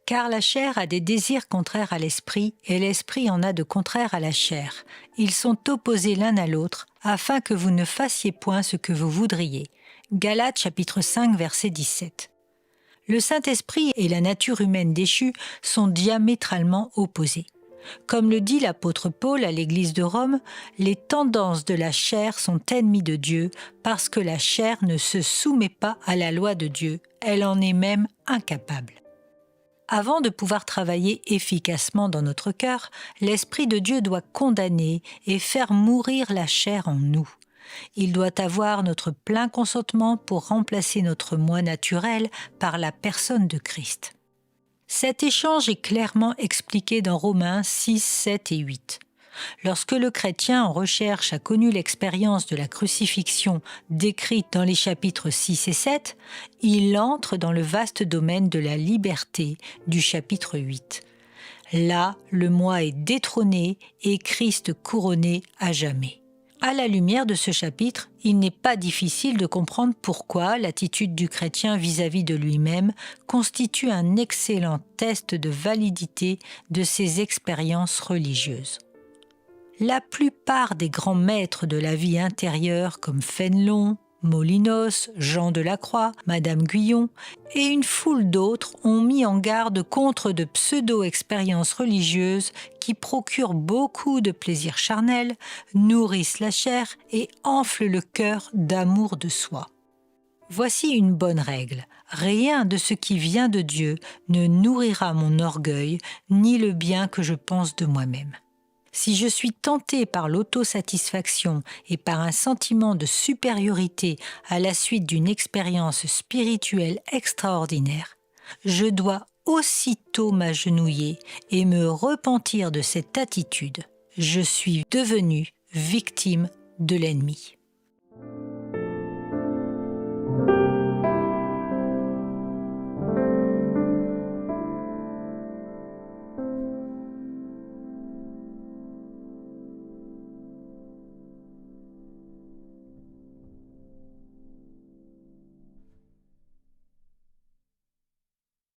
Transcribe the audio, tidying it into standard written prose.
Car la chair a des désirs contraires à l'esprit, et l'esprit en a de contraires à la chair. Ils sont opposés l'un à l'autre, afin que vous ne fassiez point ce que vous voudriez. Galates chapitre 5, verset 17. Le Saint-Esprit et la nature humaine déchue sont diamétralement opposés. Comme le dit l'apôtre Paul à l'Église de Rome, les tendances de la chair sont ennemies de Dieu parce que la chair ne se soumet pas à la loi de Dieu, elle en est même incapable. Avant de pouvoir travailler efficacement dans notre cœur, l'Esprit de Dieu doit condamner et faire mourir la chair en nous. Il doit avoir notre plein consentement pour remplacer notre moi naturel par la personne de Christ. Cet échange est clairement expliqué dans Romains 6, 7 et 8. Lorsque le chrétien en recherche a connu l'expérience de la crucifixion décrite dans les chapitres 6 et 7, il entre dans le vaste domaine de la liberté du chapitre 8. Là, le moi est détrôné et Christ couronné à jamais. À la lumière de ce chapitre, il n'est pas difficile de comprendre pourquoi l'attitude du chrétien vis-à-vis de lui-même constitue un excellent test de validité de ses expériences religieuses. La plupart des grands maîtres de la vie intérieure comme Fénelon, Molinos, Jean de la Croix, Madame Guyon et une foule d'autres ont mis en garde contre de pseudo-expériences religieuses qui procurent beaucoup de plaisir charnel, nourrissent la chair et enflent le cœur d'amour de soi. Voici une bonne règle. Rien de ce qui vient de Dieu ne nourrira mon orgueil ni le bien que je pense de moi-même. Si je suis tenté par l'autosatisfaction et par un sentiment de supériorité à la suite d'une expérience spirituelle extraordinaire, je dois aussitôt m'agenouiller et me repentir de cette attitude. Je suis devenu victime de l'ennemi.